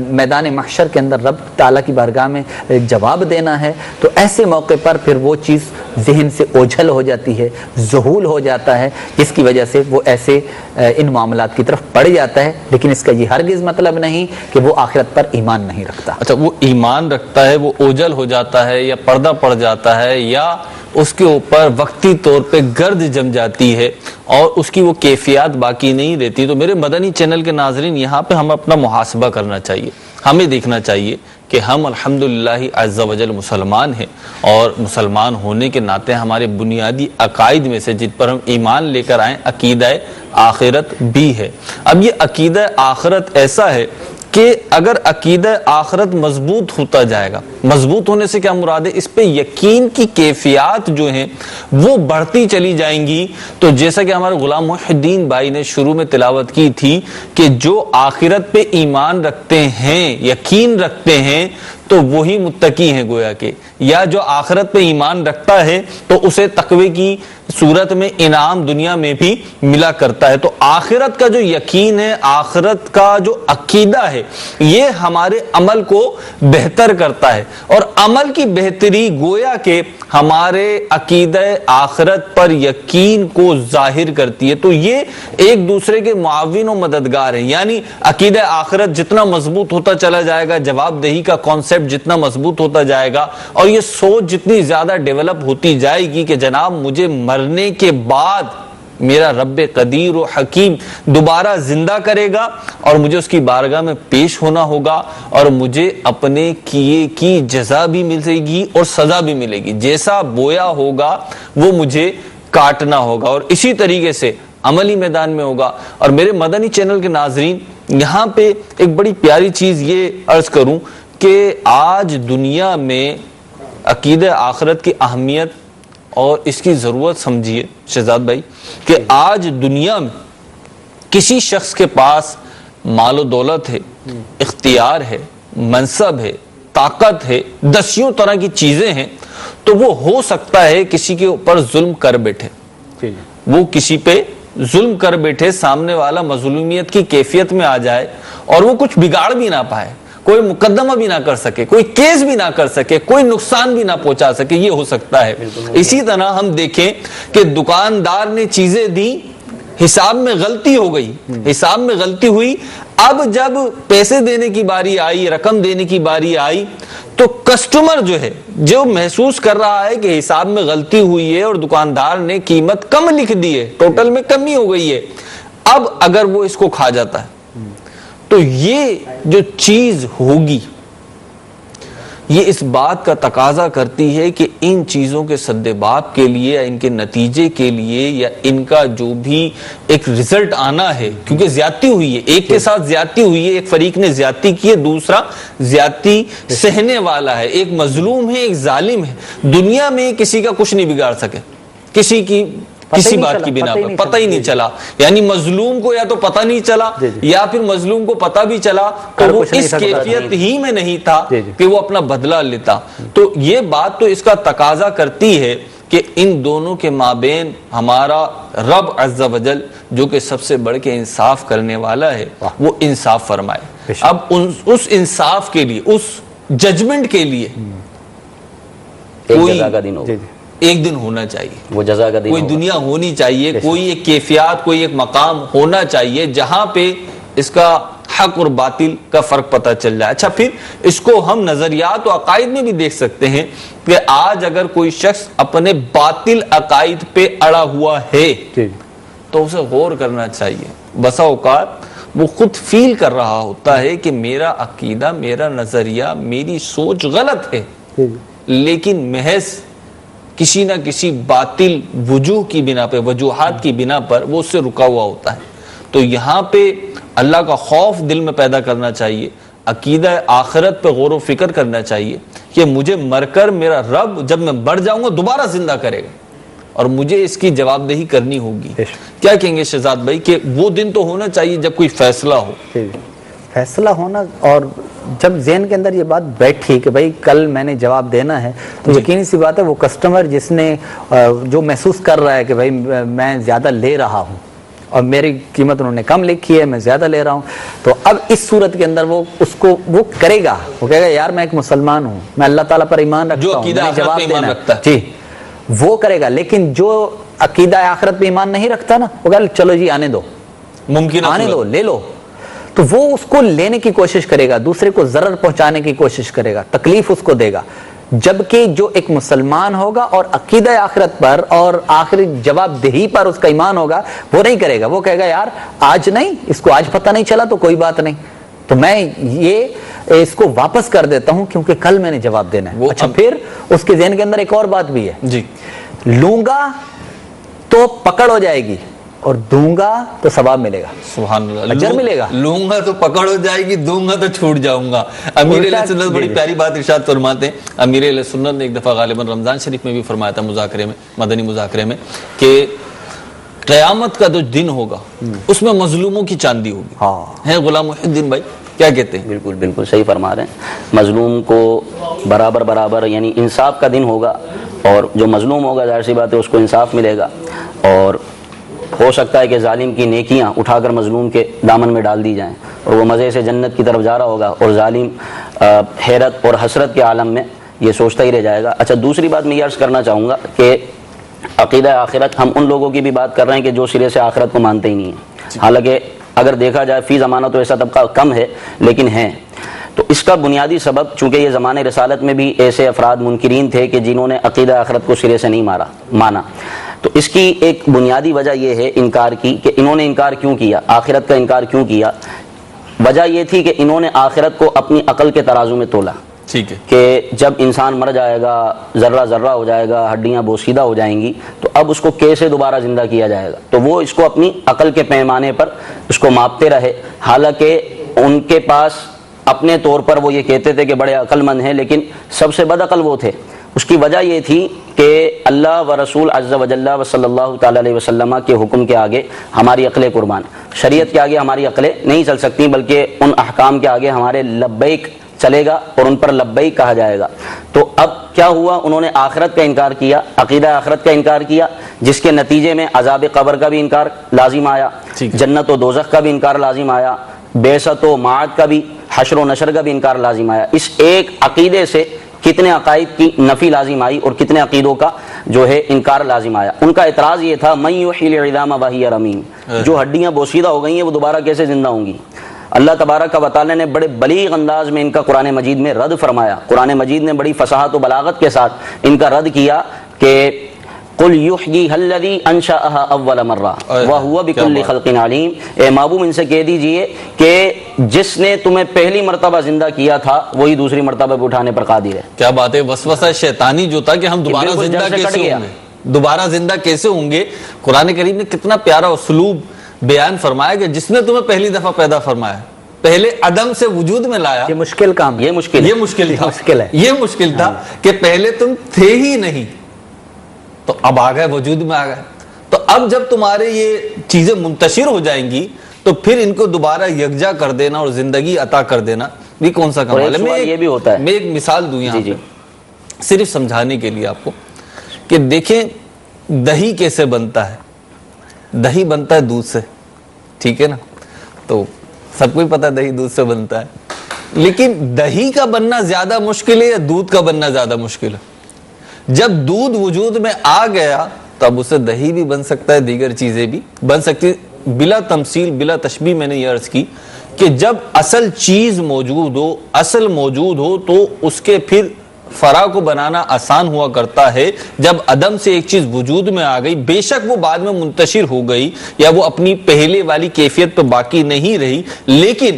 میدان محشر کے اندر رب تعالیٰ کی بارگاہ میں جواب دینا ہے، تو ایسے موقع پر پھر وہ چیز ذہن سے اوجھل ہو جاتی ہے، ذہول ہو جاتا ہے، جس کی وجہ سے وہ ایسے ان معاملات کی طرف پڑ جاتا ہے۔ لیکن اس کا یہ ہرگز مطلب نہیں کہ وہ آخرت پر ایمان نہیں رکھتا۔ اچھا، وہ ایمان رکھتا ہے، وہ اوجھل ہو جاتا ہے یا پردہ پڑ جاتا ہے یا اس کے اوپر وقتی طور پہ گرد جم جاتی ہے اور اس کی وہ کیفیات باقی نہیں رہتی، تو میرے مدنی چینل کے ناظرین یہاں پہ ہم اپنا محاسبہ کرنا چاہیے، ہمیں دیکھنا چاہیے کہ ہم الحمدللہ عز و جل مسلمان ہیں، اور مسلمان ہونے کے ناطے ہمارے بنیادی عقائد میں سے جن پر ہم ایمان لے کر آئیں عقیدہ آخرت بھی ہے۔ اب یہ عقیدہ آخرت ایسا ہے کہ اگر عقیدہ آخرت مضبوط ہوتا جائے گا، مضبوط ہونے سے کیا مراد ہے؟ اس پہ یقین کی کیفیات جو ہیں وہ بڑھتی چلی جائیں گی، تو جیسا کہ ہمارے غلام محی الدین بھائی نے شروع میں تلاوت کی تھی کہ جو آخرت پہ ایمان رکھتے ہیں، یقین رکھتے ہیں، تو وہی متقی ہیں گویا کہ، یا جو آخرت پہ ایمان رکھتا ہے تو اسے تقوی کی صورت میں انعام دنیا میں بھی ملا کرتا ہے۔ تو آخرت کا جو یقین ہے، آخرت کا جو عقیدہ ہے، یہ ہمارے عمل کو بہتر کرتا ہے، اور عمل کی بہتری گویا کہ ہمارے عقیدہ آخرت پر یقین کو ظاہر کرتی ہے۔ تو یہ ایک دوسرے کے معاون و مددگار ہیں، یعنی عقیدہ آخرت جتنا مضبوط ہوتا چلا جائے گا، جواب دہی کا کانسیپٹ جتنا مضبوط ہوتا جائے گا، اور یہ سوچ جتنی زیادہ ڈیولپ ہوتی جائے گی کہ جناب مجھے مرنے کے بعد میرا رب قدیر و حکیم دوبارہ زندہ کرے گا اور مجھے اس کی بارگاہ میں پیش ہونا ہوگا، اور مجھے اپنے کیے کی جزا بھی ملے گی اور سزا بھی ملے گی، جیسا بویا ہوگا وہ مجھے کاٹنا ہوگا، اور اسی طریقے سے عملی میدان میں ہوگا۔ اور میرے مدنی چینل کے ناظرین، یہاں پہ ایک بڑی پیاری چیز یہ عرض کروں کہ آج دنیا میں عقیدہ آخرت کی اہمیت اور اس کی ضرورت سمجھیے شہزاد بھائی، کہ آج دنیا میں کسی شخص کے پاس مال و دولت ہے، اختیار ہے، منصب ہے، طاقت ہے، دسیوں طرح کی چیزیں ہیں، تو وہ ہو سکتا ہے کسی کے اوپر ظلم کر بیٹھے، وہ کسی پہ ظلم کر بیٹھے، سامنے والا مظلومیت کی کیفیت میں آ جائے اور وہ کچھ بگاڑ بھی نہ پائے، کوئی مقدمہ بھی نہ کر سکے، کوئی کیس بھی نہ کر سکے، کوئی نقصان بھی نہ پہنچا سکے، یہ ہو سکتا ہے۔ اسی طرح ہم دیکھیں کہ دکاندار نے چیزیں دی، حساب میں غلطی ہو گئی، حساب میں غلطی ہوئی، اب جب پیسے دینے کی باری آئی، رقم دینے کی باری آئی، تو کسٹمر جو ہے، جو محسوس کر رہا ہے کہ حساب میں غلطی ہوئی ہے اور دکاندار نے قیمت کم لکھ دی ہے، ٹوٹل میں کمی ہو گئی ہے، اب اگر وہ اس کو کھا جاتا ہے تو یہ جو چیز ہوگی یہ اس بات کا تقاضا کرتی ہے کہ ان چیزوں کے سدباب کے لیے یا ان کے نتیجے کے لیے یا ان کا جو بھی ایک رزلٹ آنا ہے، کیونکہ زیادتی ہوئی ہے، ایک کے ساتھ زیادتی ہوئی ہے، ایک فریق نے زیادتی کی ہے، دوسرا زیادتی سہنے والا ہے، ایک مظلوم ہے، ایک ظالم ہے۔ دنیا میں کسی کا کچھ نہیں بگاڑ سکے، کسی کی کسی بات کی بنا پر پتہ ہی نہیں چلا، یعنی مظلوم کو یا تو پتہ نہیں چلا یا پھر مظلوم کو پتہ بھی چلا تو وہ اس کیفیت ہی میں نہیں تھا کہ وہ اپنا بدلہ لیتا۔ تو یہ بات تو اس کا تقاضا کرتی ہے کہ ان دونوں کے مابین ہمارا رب عز و جل جو کہ سب سے بڑھ کے انصاف کرنے والا ہے وہ انصاف فرمائے۔ اب اس انصاف کے لیے، اس ججمنٹ کے لیے کوئی ایک دن ہونا چاہیے، وہ جزا کا دن، کوئی دنیا ہونی چاہیے، کوئی ایک کیفیات، کوئی ایک مقام ہونا چاہیے جہاں پہ اس کا حق اور باطل کا فرق پتہ چل جائے. اچھا پھر اس کو ہم نظریات و عقائد میں بھی دیکھ سکتے ہیں کہ آج اگر کوئی شخص اپنے باطل عقائد پہ اڑا ہوا ہے تو اسے غور کرنا چاہیے. بسا اوقات وہ خود فیل کر رہا ہوتا ہے کہ میرا عقیدہ، میرا نظریہ، میری سوچ غلط ہے، لیکن محض کسی نہ کسی باطل وجوہ کی بنا پہ، وجوہات کی بنا پر وہ اس سے رکا ہوا ہوتا ہے. تو یہاں پہ اللہ کا خوف دل میں پیدا کرنا چاہیے، عقیدہ آخرت پہ غور و فکر کرنا چاہیے کہ مجھے مر کر میرا رب جب میں مر جاؤں گا دوبارہ زندہ کرے گا اور مجھے اس کی جواب دہی کرنی ہوگی. کیا کہیں گے شہزاد بھائی کہ وہ دن تو ہونا چاہیے جب کوئی فیصلہ ہو. فیصلہ ہونا، اور جب ذہن کے اندر یہ بات بیٹھی کہ بھائی کل میں نے جواب دینا ہے، تو یقینی سی بات ہے وہ کسٹمر جس نے جو محسوس کر رہا ہے کہ بھائی میں زیادہ لے رہا ہوں اور میری قیمت انہوں نے کم لکھی ہے، میں زیادہ لے رہا ہوں، تو اب اس صورت کے اندر وہ اس کو وہ کرے گا، وہ کہے گا یار میں ایک مسلمان ہوں، میں اللہ تعالیٰ پر ایمان رکھتا ہوں، میں جواب دینا ہے، جی وہ کرے گا. لیکن جو عقیدہ آخرت پہ ایمان نہیں رکھتا نا، وہ کہے چلو جی آنے دو، ممکن آنے دو، لے لو، تو وہ اس کو لینے کی کوشش کرے گا، دوسرے کو ضرر پہنچانے کی کوشش کرے گا، تکلیف اس کو دے گا. جبکہ جو ایک مسلمان ہوگا اور عقیدہ آخرت پر اور آخری جواب دہی پر اس کا ایمان ہوگا، وہ نہیں کرے گا. وہ کہے گا یار آج نہیں، اس کو آج پتہ نہیں چلا تو کوئی بات نہیں، تو میں یہ اس کو واپس کر دیتا ہوں کیونکہ کل میں نے جواب دینا ہے. اچھا پھر اس کے ذہن کے اندر ایک اور بات بھی ہے، جی لوں گا تو پکڑ ہو جائے گی اور دوں گا تو ثواب ملے گا، سبحان اللہ، اجر ملے گا. لوں گا تو پکڑ ہو جائے گی، دوں گا تو چھوٹ جاؤں گا. امیر علیہ سنت بڑی پیاری بات ارشاد فرماتے ہیں. امیر علیہ سنت نے ایک دفعہ غالباً رمضان شریف میں بھی فرمایا تھا مذاکرے میں، مدنی مذاکرے میں، کہ قیامت کا جو دن ہوگا اس میں مظلوموں کی چاندی ہوگی. ہے غلام محی الدین بھائی کیا کہتے ہیں؟ بالکل بالکل صحیح فرما رہے ہیں. مظلوم کو برابر یعنی انصاف کا دن ہوگا، اور جو مظلوم ہوگا ظاہر سی بات ہے اس کو انصاف ملے گا، اور ہو سکتا ہے کہ ظالم کی نیکیاں اٹھا کر مظلوم کے دامن میں ڈال دی جائیں اور وہ مزے سے جنت کی طرف جا رہا ہوگا، اور ظالم حیرت اور حسرت کے عالم میں یہ سوچتا ہی رہ جائے گا. اچھا دوسری بات میں یہ عرض کرنا چاہوں گا کہ عقیدہ آخرت، ہم ان لوگوں کی بھی بات کر رہے ہیں کہ جو سرے سے آخرت کو مانتے ہی نہیں ہیں. حالانکہ اگر دیکھا جائے فی زمانہ تو ایسا طبقہ کم ہے، لیکن ہیں. تو اس کا بنیادی سبب، چونکہ یہ زمانہ رسالت میں بھی ایسے افراد منکرین تھے کہ جنہوں نے عقیدہ آخرت کو سرے سے نہیں مانا، تو اس کی ایک بنیادی وجہ یہ ہے انکار کی کہ انہوں نے انکار کیوں کیا، آخرت کا انکار کیوں کیا. وجہ یہ تھی کہ انہوں نے آخرت کو اپنی عقل کے ترازو میں تولا، ٹھیک ہے، کہ جب انسان مر جائے گا، ذرہ ذرہ ہو جائے گا، ہڈیاں بوسیدہ ہو جائیں گی، تو اب اس کو کیسے دوبارہ زندہ کیا جائے گا. تو وہ اس کو اپنی عقل کے پیمانے پر اس کو ماپتے رہے. حالانکہ ان کے پاس اپنے طور پر وہ یہ کہتے تھے کہ بڑے عقل مند ہیں، لیکن سب سے بد عقل وہ تھے. اس کی وجہ یہ تھی کہ اللہ و رسول عز و جل و صلی اللہ تعالی علیہ وسلم کے حکم کے آگے ہماری عقلیں قربان، شریعت کے آگے ہماری عقلیں نہیں چل سکتی، بلکہ ان احکام کے آگے ہمارے لبیک چلے گا اور ان پر لبیک کہا جائے گا. تو اب کیا ہوا، انہوں نے آخرت کا انکار کیا، عقیدہ آخرت کا انکار کیا، جس کے نتیجے میں عذاب قبر کا بھی انکار لازم آیا، جنت و دوزخ کا بھی انکار لازم آیا، بعثت و معاد کا بھی، حشر و نشر کا بھی انکار لازم آیا. اس ایک عقیدے سے کتنے عقائد کی نفی لازم آئی اور کتنے عقیدوں کا جو ہے انکار لازم آیا. ان کا اعتراض یہ تھا من یحیی العظام وہی رمیم، جو ہڈیاں بوسیدہ ہو گئی ہیں وہ دوبارہ کیسے زندہ ہوں گی. اللہ تبارک و تعالی نے بڑے بلیغ انداز میں ان کا قرآن مجید میں رد فرمایا. قرآن مجید نے بڑی فصاحت و بلاغت کے ساتھ ان کا رد کیا کہ قل یحییھا الذی انشأھا اول مرہ وہو بکل خلق علیم. اے محبوب ان سے کہہ دیجئے کہ جس نے تمہیں پہلی مرتبہ زندہ کیا تھا وہی دوسری مرتبہ پہ اٹھانے پر قادر ہے. کیا بات ہے، وسوسہ شیطانی جو تھا کہ ہم دوبارہ زندہ کیسے ہوں گے، دوبارہ زندہ کیسے ہوں گے. قرآن کریم نے کتنا پیارا اسلوب بیان فرمایا کہ جس نے تمہیں پہلی دفعہ پیدا فرمایا، پہلے عدم سے وجود میں لایا. یہ مشکل کام، یہ مشکل ہے، یہ مشکل تھا کہ پہلے تم تھے ہی نہیں، تو اب آ گئے، وجود میں آ گئے. تو اب جب تمہارے یہ چیزیں منتشر ہو جائیں گی تو پھر ان کو دوبارہ یکجا کر دینا اور زندگی عطا کر دینا یہ کون سا کمال ہے. یہ بھی ہوتا ہے. میں ایک مثال دوں یہاں پہ صرف سمجھانے کے لیے آپ کو کہ دیکھیں دہی کیسے بنتا ہے. دہی بنتا ہے دودھ سے، ٹھیک ہے نا، تو سب کو ہی پتا ہے دہی دودھ سے بنتا ہے. لیکن دہی کا بننا زیادہ مشکل ہے یا دودھ کا بننا زیادہ مشکل ہے؟ جب دودھ وجود میں آ گیا تب اسے دہی بھی بن سکتا ہے، دیگر چیزیں بھی بن سکتی. بلا تمثیل بلا تشبیہ میں نے یہ عرض کی کہ جب اصل چیز موجود ہو، اصل موجود ہو، تو اس کے پھر فرع کو بنانا آسان ہوا کرتا ہے۔ جب عدم سے ایک چیز وجود میں آ گئی، بے شک وہ بعد میں منتشر ہو گئی یا وہ اپنی پہلے والی کیفیت پہ باقی نہیں رہی، لیکن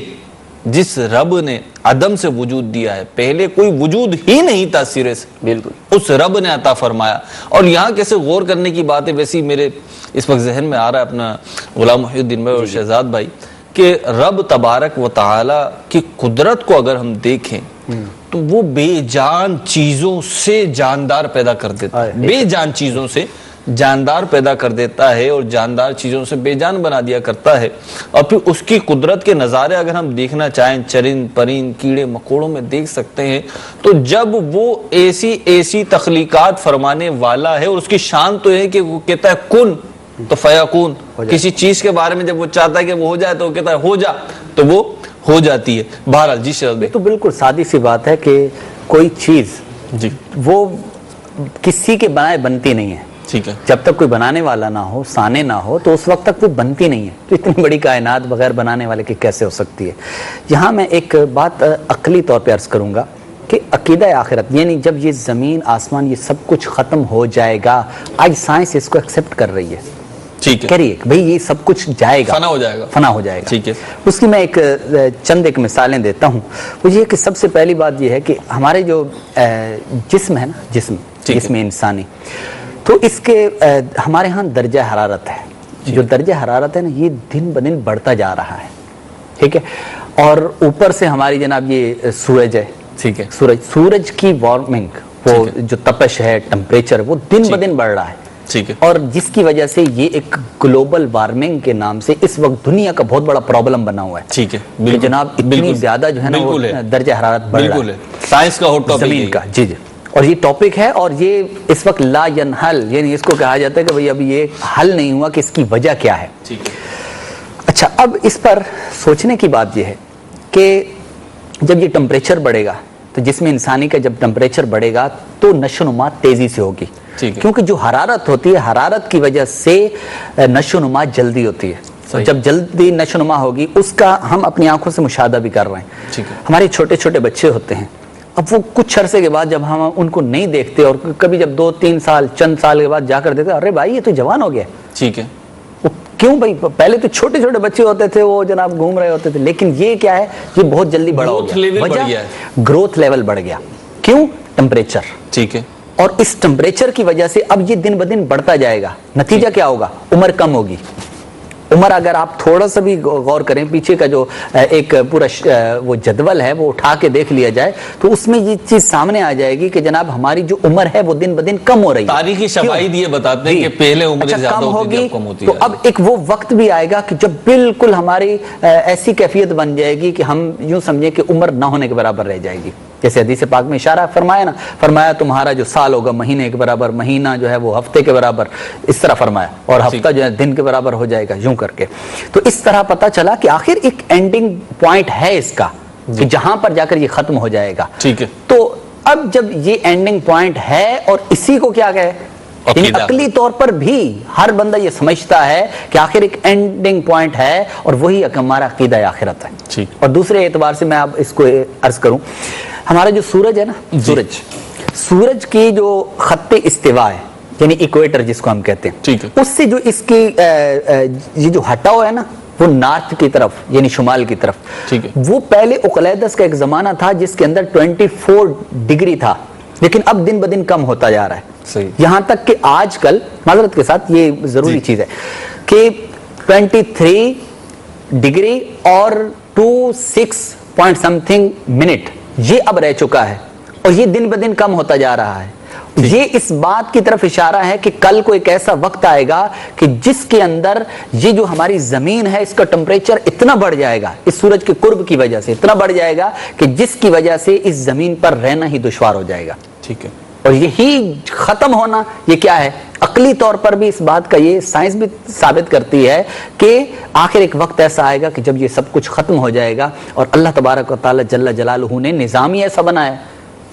جس رب نے عدم سے وجود دیا ہے، پہلے کوئی وجود ہی نہیں تھا سرے سے، بالکل اس رب نے عطا فرمایا۔ اور یہاں کیسے غور کرنے کی بات ہے، ویسے میرے اس وقت ذہن میں آ رہا ہے اپنا غلام محی الدین بھائی اور شہزاد بھائی، کہ رب تبارک و تعالی کی قدرت کو اگر ہم دیکھیں تو وہ بے جان چیزوں سے جاندار پیدا کر دیتا ہے، بے جان چیزوں سے جاندار پیدا کر دیتا ہے اور جاندار چیزوں سے بے جان بنا دیا کرتا ہے۔ اور پھر اس کی قدرت کے نظارے اگر ہم دیکھنا چاہیں، چرند پرند کیڑے مکوڑوں میں دیکھ سکتے ہیں، تو جب وہ ایسی تخلیقات فرمانے والا ہے، اور اس کی شان تو ہے کہ وہ کہتا ہے کن تو فیکون، کسی چیز کے بارے میں جب وہ چاہتا ہے کہ وہ ہو جائے تو وہ کہتا ہے ہو جا، تو وہ ہو جاتی ہے۔ بہرحال جی شہزاد تو بالکل سادی سی بات ہے کہ کوئی چیز جی وہ کسی کے بنائے بنتی نہیں ہے، ٹھیک ہے، جب تک کوئی بنانے والا نہ ہو، سانے نہ ہو، تو اس وقت تک وہ بنتی نہیں ہے۔ تو اتنی بڑی کائنات بغیر بنانے والے کی کیسے ہو سکتی ہے؟ یہاں میں ایک بات عقلی طور پہ عرض کروں گا کہ عقیدہ آخرت، یعنی جب یہ زمین آسمان یہ سب کچھ ختم ہو جائے گا، آج سائنس اس کو ایکسیپٹ کر رہی ہے، ٹھیک ہے، کہہ رہی ہے کہ بھئی یہ سب کچھ جائے گا، فنا ہو جائے گا، فنا ہو جائے گا، ٹھیک ہے۔ اس کی میں چند ایک مثالیں دیتا ہوں۔ وہ یہ کہ سب سے پہلی بات یہ ہے کہ ہمارے جو جسم ہے نا، جسم انسانی، تو اس کے ہمارے ہاں درجہ حرارت ہے، جو درجہ حرارت ہے نا، یہ دن بدن بڑھتا جا رہا ہے، ٹھیک ہے۔ اور اوپر سے ہماری جناب یہ سورج ہے، ٹھیک ہے، سورج کی وارمنگ، وہ جو تپش ہے، ٹمپریچر، وہ دن بدن بڑھ رہا ہے، ٹھیک ہے، اور جس کی وجہ سے یہ ایک گلوبل وارمنگ کے نام سے اس وقت دنیا کا بہت بڑا پرابلم بنا ہوا ہے، ٹھیک ہے، کہ جناب اتنی زیادہ جو ہے نا وہ درجہ حرارت بڑھ رہا ہے سائنس کا ہاٹ ٹاپک زمین کا، جی جی، اور یہ ٹاپک ہے، اور یہ اس وقت لا ینحل، یعنی اس کو کہا جاتا ہے کہ بھئی ابھی یہ حل نہیں ہوا کہ اس کی وجہ کیا ہے۔ ٹھیک ہے، اچھا، اب اس پر سوچنے کی بات یہ ہے کہ جب یہ ٹمپریچر بڑھے گا، تو جسم انسانی کا جب ٹمپریچر بڑھے گا تو نشو و نما تیزی سے ہوگی، کیونکہ جو حرارت ہوتی ہے، حرارت کی وجہ سے نشو و نما جلدی ہوتی ہے، جب جلدی نشو و نما ہوگی اس کا ہم اپنی آنکھوں سے مشاہدہ بھی کر رہے ہیں۔ ہمارے چھوٹے چھوٹے بچے ہوتے ہیں، اب وہ کچھ عرصے کے بعد جب ہم ان کو نہیں دیکھتے، اور کبھی جب 2-3 سال چند سال کے بعد جا کر دیکھتے، ارے بھائی یہ تو جوان ہو گیا، ٹھیک ہے، کیوں بھائی؟ پہلے تو چھوٹے چھوٹے بچے ہوتے تھے، وہ جناب گھوم رہے ہوتے تھے، لیکن یہ کیا ہے، یہ بہت جلدی بڑا ہو گیا، وجہ گروتھ لیول بڑھ گیا، کیوں؟ ٹمپریچر، ٹھیک ہے، اور اس ٹمپریچر کی وجہ سے اب یہ دن بدن بڑھتا جائے گا، نتیجہ کیا ہوگا؟ عمر کم ہوگی۔ عمر اگر آپ تھوڑا سا بھی غور کریں، پیچھے کا جو ایک پورا وہ جدول ہے وہ اٹھا کے دیکھ لیا جائے، تو اس میں یہ چیز سامنے آ جائے گی کہ جناب ہماری جو عمر ہے وہ دن بدن کم ہو رہی ہے۔ تاریخی شواہد یہ بتاتے ہیں کہ پہلے عمر زیادہ ہوتی تھی، اب کم ہوتی ہے۔ تو اب ایک وہ وقت بھی آئے گا کہ جب بالکل ہماری ایسی کیفیت بن جائے گی کہ ہم یوں سمجھیں کہ عمر نہ ہونے کے برابر رہ جائے گی، جیسے حدیث پاک میں اشارہ فرمایا نا، فرمایا تمہارا جو سال ہوگا مہینے کے برابر، مہینہ جو ہے وہ ہفتے کے برابر، اس طرح فرمایا، اور ہفتہ جو ہے دن کے برابر ہو جائے گا، یوں کر کے۔ تو اس طرح پتہ چلا کہ آخر ایک اینڈنگ پوائنٹ ہے اس کا، کہ جہاں پر جا کر یہ ختم ہو جائے گا، ٹھیک ہے۔ تو اب جب یہ اینڈنگ پوائنٹ ہے، اور اسی کو کیا کہے، یعنی عقلی طور پر بھی ہر بندہ یہ سمجھتا ہے کہ آخر ایک اینڈنگ پوائنٹ ہے، اور وہی ہمارا عقیدہ آخرت ہے۔ اور دوسرے اعتبار سے میں اب اس کو عرض کروں، ہمارا جو سورج ہے نا، سورج کی جو خط استوا ہے، یعنی ایکویٹر جس کو ہم کہتے ہیں، اس سے جو اس کی یہ جو ہٹاؤ ہے نا، وہ نارتھ کی طرف یعنی شمال کی طرف، وہ پہلے اقلیدس کا ایک زمانہ تھا جس کے اندر 24 ڈگری تھا، لیکن اب دن بدن کم ہوتا جا رہا ہے، یہاں تک کہ آج کل، معذرت کے ساتھ یہ ضروری چیز ہے کہ 23 ڈگری اور 26 پوائنٹ سمتھنگ منٹ یہ اب رہ چکا ہے، اور یہ دن بدن کم ہوتا جا رہا ہے۔ یہ اس بات کی طرف اشارہ ہے کہ کل کو ایک ایسا وقت آئے گا کہ جس کے اندر یہ جو ہماری زمین ہے اس کا ٹمپریچر اتنا بڑھ جائے گا، اس سورج کے قرب کی وجہ سے اتنا بڑھ جائے گا کہ جس کی وجہ سے اس زمین پر رہنا ہی دشوار ہو جائے گا، ٹھیک ہے۔ اور یہی ختم ہونا یہ کیا ہے، عقلی طور پر بھی اس بات کا یہ سائنس بھی ثابت کرتی ہے کہ آخر ایک وقت ایسا آئے گا کہ جب یہ سب کچھ ختم ہو جائے گا، اور اللہ تبارک و تعالی جل جلالہ نے نظام ہی ایسا بنایا ہے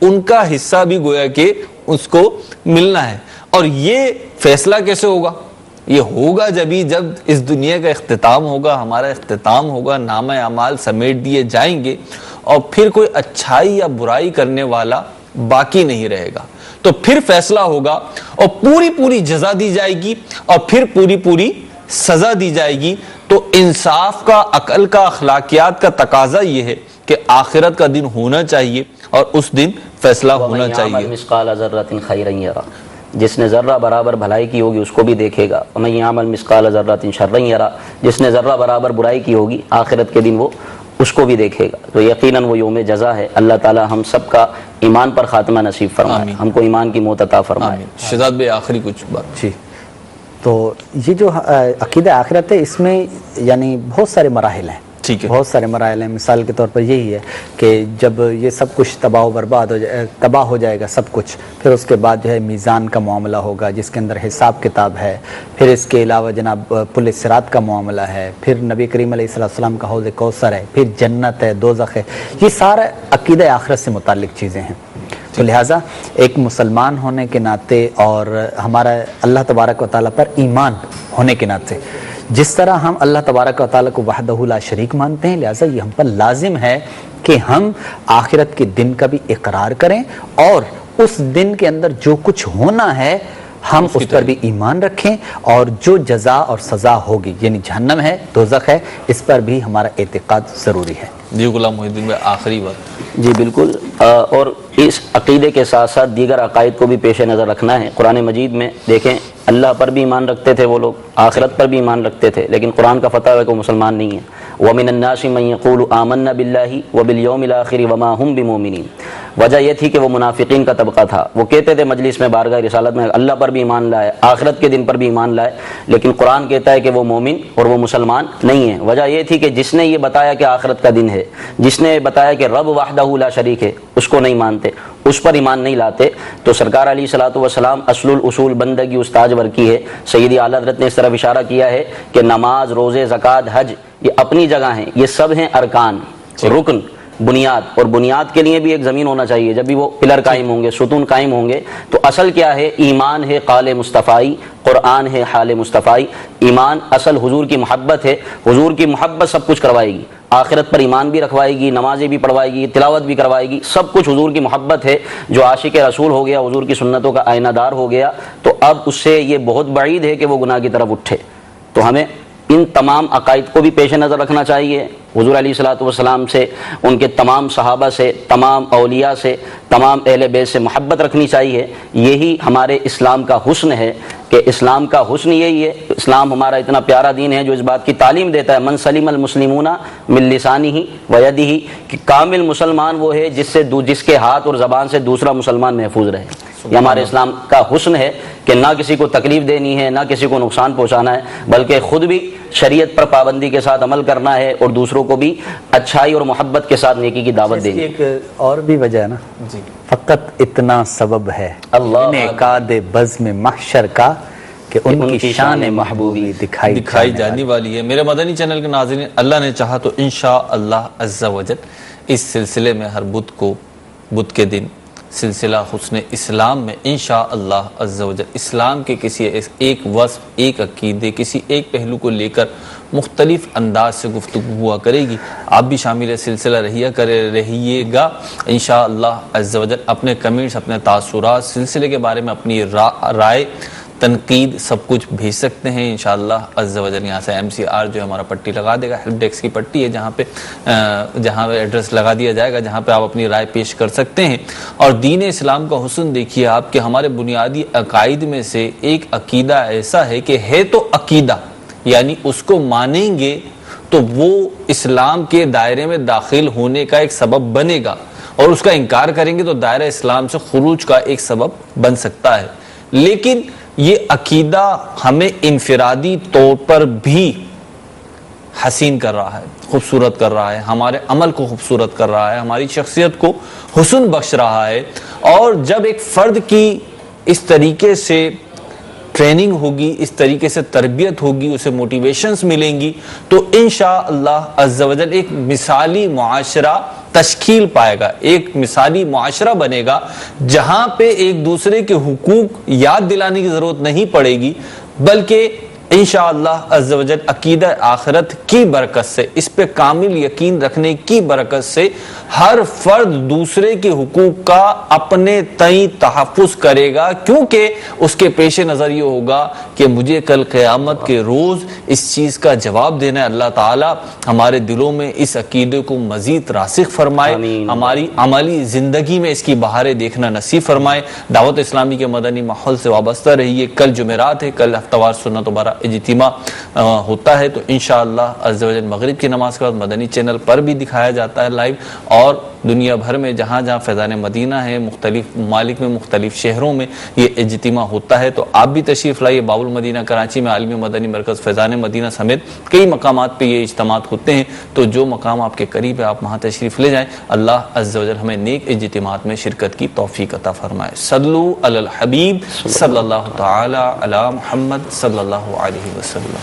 ان کا حصہ بھی گویا کہ اس کو ملنا ہے. اور یہ فیصلہ کیسے ہوگا؟ یہ ہوگا جب اس دنیا کا اختتام ہوگا، ہمارا اختتام ہوگا، نامہ اعمال سمیٹ دیے جائیں گے اور پھر کوئی اچھائی یا برائی کرنے والا باقی نہیں رہے گا. تو پھر فیصلہ ہوگا اور پوری جزا دی جائے گی اور پھر پوری سزا دی جائے گی. تو انصاف کا، عقل کا، اخلاقیات کا تقاضا یہ ہے کہ آخرت کا دن ہونا چاہیے اور اس دن فیصلہ ہونا چاہیے. مثقال ذرۃ خیرا یرا، جس نے ذرہ برابر بھلائی کی ہوگی اس کو بھی دیکھے گا. ومن یعمل مثقال ذرۃ شرا یرا، جس نے ذرہ برابر برائی کی ہوگی آخرت کے دن وہ اس کو بھی دیکھے گا. تو یقیناً وہ یوم جزا ہے. اللہ تعالی ہم سب کا ایمان پر خاتمہ نصیب فرمائے، ہم کو ایمان کی موت عطا فرمائے. شہزاد بھائی آخری کچھ بات. جی، تو یہ جو عقیدہ آخرت ہے اس میں یعنی بہت سارے مراحل ہیں. ٹھیک ہے، بہت سارے مراحل ہیں. مثال کے طور پر یہی ہے کہ جب یہ سب کچھ تباہ و برباد تباہ ہو جائے گا سب کچھ، پھر اس کے بعد جو ہے میزان کا معاملہ ہوگا جس کے اندر حساب کتاب ہے. پھر اس کے علاوہ جناب پل صراط کا معاملہ ہے. پھر نبی کریم علیہ السلام کا حوض کوثر ہے. پھر جنت ہے، دوزخ ہے. یہ سارا عقیدہ آخرت سے متعلق چیزیں ہیں. تو لہٰذا ایک مسلمان ہونے کے ناطے اور ہمارا اللہ تبارک و تعالیٰ پر ایمان ہونے کے ناطے جس طرح ہم اللہ تبارک و تعالیٰ کو وحدہ لا شریک مانتے ہیں، لہٰذا یہ ہم پر لازم ہے کہ ہم آخرت کے دن کا بھی اقرار کریں اور اس دن کے اندر جو کچھ ہونا ہے ہم اس پر بھی ایمان رکھیں، اور جو جزا اور سزا ہوگی یعنی جہنم ہے، دوزخ ہے، اس پر بھی ہمارا اعتقاد ضروری ہے. جی غلام محی الدین بھائی آخری بات. جی بالکل، اور اس عقیدے کے ساتھ ساتھ دیگر عقائد کو بھی پیش نظر رکھنا ہے. قرآن مجید میں دیکھیں اللہ پر بھی ایمان رکھتے تھے وہ لوگ، آخرت پر بھی ایمان رکھتے تھے، لیکن قرآن کا فتویٰ ہے کہ وہ مسلمان نہیں ہیں. وَمِنَ النَّاسِ مَن يَقُولُ آمَنَّا بِاللَّهِ وَبِالْيَوْمِ الْآخِرِ وَمَا هُمْ بِمُؤْمِنِينَ. وجہ یہ تھی کہ وہ منافقین کا طبقہ تھا. وہ کہتے تھے مجلس میں، بارگاہ رسالت میں، اللہ پر بھی ایمان لائے، آخرت کے دن پر بھی ایمان لائے، لیکن قرآن کہتا ہے کہ وہ مومن اور وہ مسلمان نہیں ہیں. وجہ یہ تھی کہ جس نے یہ بتایا کہ آخرت کا دن ہے، جس نے بتایا کہ رب وحدہ لا شریک ہے، اس کو نہیں مانتے، اس پر ایمان نہیں لاتے. تو سرکار علیہ الصلوۃ والسلام اصل الاصول بندگی استاج ورکی ہے. سیدی اعلیٰ حضرت نے اس طرف اشارہ کیا ہے کہ نماز، روزے، زکوٰۃ، حج یہ اپنی جگہ ہیں، یہ سب ہیں ارکان، رکن، بنیاد. اور بنیاد کے لیے بھی ایک زمین ہونا چاہیے. جب بھی وہ پلر قائم ہوں گے، ستون قائم ہوں گے، تو اصل کیا ہے؟ ایمان ہے قال مصطفائی، قرآن ہے حال مصطفائی. ایمان اصل حضور کی محبت ہے. حضور کی محبت سب کچھ کروائے گی، آخرت پر ایمان بھی رکھوائے گی، نمازیں بھی پڑھوائے گی، تلاوت بھی کروائے گی، سب کچھ حضور کی محبت ہے. جو عاشق رسول ہو گیا، حضور کی سنتوں کا آئینہ دار ہو گیا، تو اب اس سے یہ بہت بعید ہے کہ وہ گناہ کی طرف اٹھے. تو ہمیں ان تمام عقائد کو بھی پیش نظر رکھنا چاہیے. حضور علیہ الصلوۃ والسلام سے، ان کے تمام صحابہ سے، تمام اولیاء سے، تمام اہل بیت سے محبت رکھنی چاہیے. یہی ہمارے اسلام کا حسن ہے کہ اسلام کا حسن یہی ہے. اسلام ہمارا اتنا پیارا دین ہے جو اس بات کی تعلیم دیتا ہے من سلم المسلمون من لسانہ ویدہ، کہ کامل مسلمان وہ ہے جس کے ہاتھ اور زبان سے دوسرا مسلمان محفوظ رہے. یہ ہمارے اسلام کا حسن ہے کہ نہ کسی کو تکلیف دینی ہے، نہ کسی کو نقصان پہنچانا ہے، بلکہ خود بھی شریعت پر پابندی کے ساتھ عمل کرنا ہے اور دوسروں کو بھی اچھائی اور محبت کے ساتھ نیکی کی دعوت دینی. ایک اور بھی وجہ ہے نا جی، فقط اتنا سبب ہے اللہ انعقاد بزم محشر کا کہ ان کی شان محبوبی دکھائی جانے والی ہے. میرے مدنی چینل کے ناظرین، اللہ نے چاہا تو انشاءاللہ عز و جل اس سلسلے میں ہر بدھ کے دن سلسلہ حسن اسلام میں انشاءاللہ عز و جل اسلام کے کسی ایک وصف، ایک عقیدے، کسی ایک پہلو کو لے کر مختلف انداز سے گفتگو ہوا کرے گی. آپ بھی شامل سلسلہ رہیے گا انشاءاللہ عز و جل. اپنے کمنٹس، اپنے تاثرات، سلسلے کے بارے میں اپنی رائے، تنقید، سب کچھ بھیج سکتے ہیں انشاءاللہ عز و جل. یہاں سے MCR جو ہے ہمارا پٹی لگا دے گا، ہیلپ ڈیسک کی پٹی ہے جہاں پہ ایڈریس لگا دیا جائے گا، جہاں پہ آپ اپنی رائے پیش کر سکتے ہیں. اور دین اسلام کا حسن دیکھیے آپ کہ ہمارے بنیادی عقائد میں سے ایک عقیدہ ایسا ہے کہ ہے تو عقیدہ، یعنی اس کو مانیں گے تو وہ اسلام کے دائرے میں داخل ہونے کا ایک سبب بنے گا، اور اس کا انکار کریں گے تو دائرہ اسلام سے خروج کا ایک سبب بن سکتا ہے. لیکن یہ عقیدہ ہمیں انفرادی طور پر بھی حسین کر رہا ہے، خوبصورت کر رہا ہے، ہمارے عمل کو خوبصورت کر رہا ہے، ہماری شخصیت کو حسن بخش رہا ہے. اور جب ایک فرد کی اس طریقے سے ٹریننگ ہوگی، اس طریقے سے تربیت ہوگی، اسے موٹیویشنز ملیں گی، تو انشاءاللہ عز و جل ایک مثالی معاشرہ تشکیل پائے گا، ایک مثالی معاشرہ بنے گا جہاں پہ ایک دوسرے کے حقوق یاد دلانے کی ضرورت نہیں پڑے گی، بلکہ انشاءاللہ عز و جل عقیدہ آخرت کی برکت سے، اس پہ کامل یقین رکھنے کی برکت سے ہر فرد دوسرے کے حقوق کا اپنے تئیں تحفظ کرے گا، کیونکہ اس کے پیش نظر یہ ہوگا کہ مجھے کل قیامت کے روز اس چیز کا جواب دینا ہے۔ اللہ تعالی ہمارے دلوں میں اس عقیدے کو مزید راسخ فرمائے، ہماری عملی زندگی میں اس کی بہاریں دیکھنا نصیب فرمائے۔ دعوت اسلامی کے مدنی ماحول سے وابستہ رہیے۔ کل جمعرات ہے، کل ہفتہ وار سنت و برا اجتماع ہوتا ہے، تو انشاءاللہ عز و جل مغرب کی نماز کے بعد مدنی چینل پر بھی دکھایا جاتا ہے لائیو، اور دنیا بھر میں جہاں جہاں فیضان مدینہ ہے، مختلف ممالک میں، مختلف شہروں میں یہ اجتماع ہوتا ہے، تو آپ بھی تشریف لائیے۔ باب المدینہ کراچی میں عالمی مدنی مرکز فیضان مدینہ سمیت کئی مقامات پہ یہ اجتماعات ہوتے ہیں، تو جو مقام آپ کے قریب ہے آپ وہاں تشریف لے جائیں۔ اللہ عز و جل ہمیں نیک اجتماعات میں شرکت کی توفیق عطا فرمائے۔ صلو علی الحبیب صلی اللہ تعالی علی محمد صلی اللہ علیہ وسلم۔